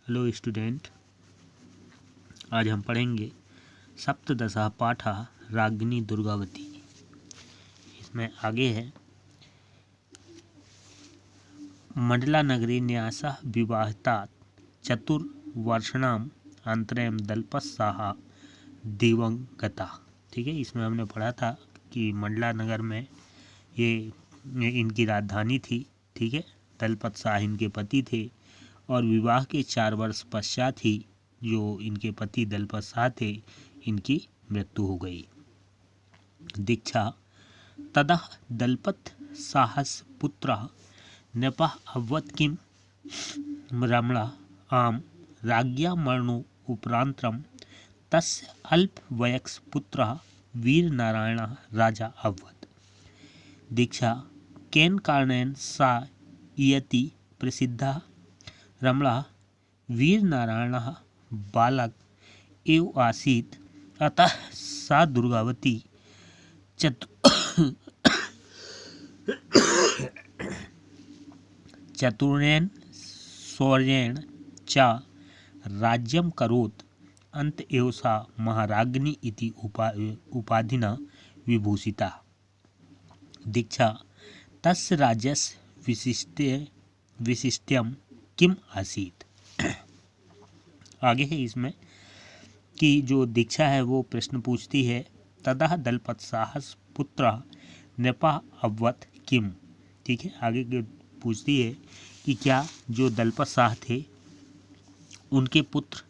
Hello student, आज हम पढ़ेंगे सप्तदशः पाठः राज्ञी दुर्गावती। इसमें आगे है मंडलानगरे न्यासः विवाहितात् चतुर्वर्षाणाम् अनन्तरं दलपतसाः दिवंगता। ठीक है, इसमें हमने पढ़ा था कि मंडला नगर में ये इनकी राजधानी थी। ठीक है, दलपतसाह इनके पति थे और विवाह के 4 वर्ष पश्चात ही जो इनके पति दलपतसाह थे इनकी मृत्यु हो गई। दीक्षा तदा दलपतसाहस्य पुत्रः नृपः अभवत् किं रमणा आम राज्ञा मरणो उपरांतरं तस्य अल्पवयस्क पुत्रः वीरनारायणः राजा अभवत्। दीक्षा केन कारणेन सा इयति प्रसिद्धा। रमणा वीरनारायणः बालक एव आसीत्, अतः सा दुर्गावती चतुर्णेन शौर्येण च राज्यं करोत्। अन्त एव सा महाराज्ञी इति उपाधिना विभूषिता। दीक्षा तस्य राज्यस्य विशिष्ट्यं किम आसीत्। आगे है इसमें कि जो दीक्षा है वो प्रश्न पूछती है तदा दलपतसाहस्य पुत्रः नृपः अभवत् किम। ठीक है, आगे पूछती है कि क्या जो दलपतसाह थे उनके पुत्र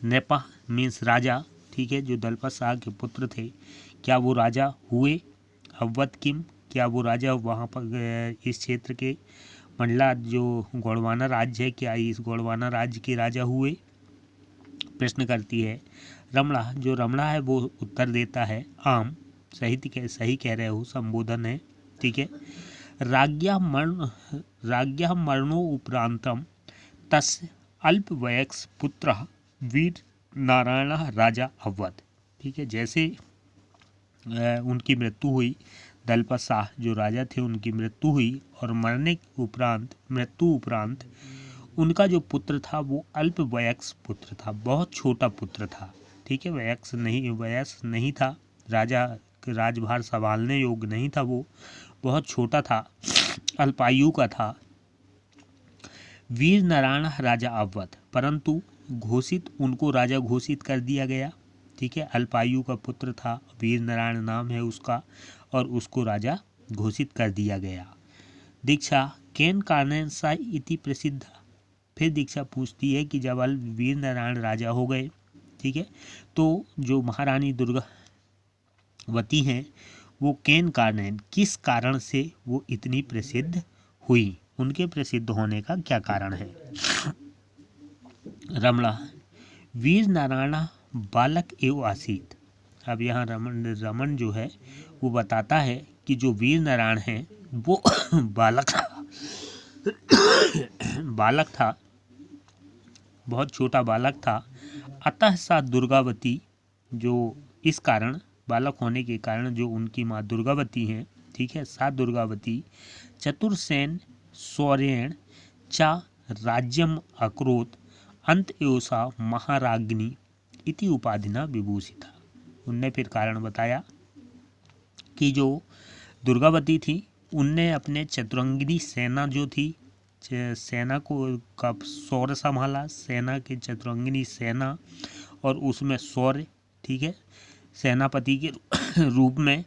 नृपः मीन्स राजा, ठीक है, जो दलपतसाह के पुत्र थे क्या वो राजा हुए। अभवत् किम, क्या वो राजा वहाँ पर इस क्षेत्र के मंडला जो गोंडवाना राज्य है क्या इस गोंडवाना राज्य के राजा हुए। प्रश्न करती है। रमणा, जो रमणा है वो उत्तर देता है आम, सही कह रहे हो, संबोधन है। ठीक है, राज्ञा मरणो उपरांतम तस्य अल्पवयस्क पुत्रः वीर नारायणः राजा अभवत्। ठीक है, जैसे उनकी मृत्यु हुई, दलपतसाह जो राजा थे उनकी मृत्यु हुई और मृत्यु उपरांत उनका जो पुत्र था वो अल्पवयस्क पुत्र था, बहुत छोटा पुत्र था। ठीक है, वयस्क नहीं था, राजभार संभालने योग्य नहीं था, वो बहुत छोटा था, अल्पायु का था। वीर नारायण राजा अभवत्, परंतु उनको राजा घोषित कर दिया गया। ठीक है, अल्पायु का पुत्र था, वीर नारायण नाम है उसका और उसको राजा घोषित कर दिया गया। दीक्षा केन कारणेन सा इति प्रसिद्ध। फिर दीक्षा पूछती है कि जब वीर नारायण राजा हो गए, ठीक है, तो जो महारानी दुर्गावती हैं वो केन कारणेन किस कारण से वो इतनी प्रसिद्ध हुई, उनके प्रसिद्ध होने का क्या कारण है। रमणा वीर नारायण बालक एव आसीत। अब यहाँ रमन जो है वो बताता है कि जो वीर नारायण हैं वो बालक था, बहुत छोटा बालक था। अतः सा दुर्गावती, जो इस कारण बालक होने के कारण जो उनकी माँ दुर्गावती हैं, ठीक है, सा दुर्गावती चतुर्सेन शौर्येण च राज्यम अकरोत्। अंत एव सा महाराज्ञी इति उपाधिना विभूषिता। उनने फिर कारण बताया कि जो दुर्गावती थी उनने अपने चतुरंगिनी सेना जो थी, सेना को का शौर्य संभाला, सेना की चतुरंगिनी सेना और उसमें शौर्य, ठीक है, सेनापति के रूप में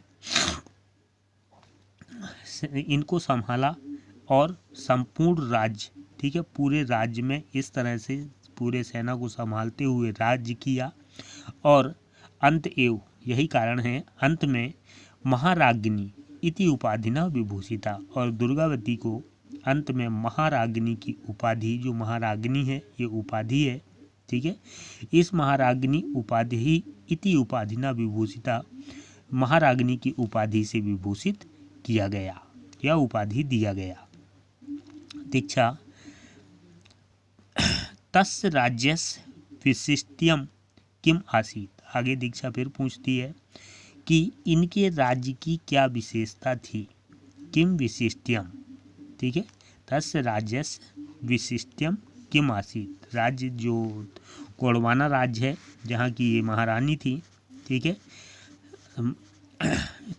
इनको संभाला और संपूर्ण राज्य, ठीक है, पूरे राज्य में इस तरह से पूरे सेना को संभालते हुए राज्य किया। और अंत एव, यही कारण है, अंत में महाराज्ञी इति उपाधिना विभूषिता, और दुर्गावती को अंत में महाराज्ञी की उपाधि, जो महाराज्ञी है ये उपाधि है, ठीक है, इस महाराज्ञी उपाधि इति उपाधिना विभूषिता, महाराज्ञी की उपाधि से विभूषित किया गया या उपाधि दिया गया। दीक्षा तस्य राज्यस्य विशिष्ट्यम किम आसीत। आगे दीक्षा फिर पूछती है कि इनके राज्य की क्या विशेषता थी। किम विशिष्ट्यम, ठीक है, तस्य राज्यस्य विशिष्ट्यम किम आसीत, राज्य जो गोंडवाना राज्य है जहाँ की ये महारानी थी, ठीक है,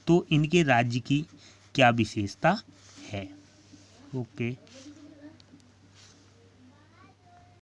तो इनके राज्य की क्या विशेषता है। ओके।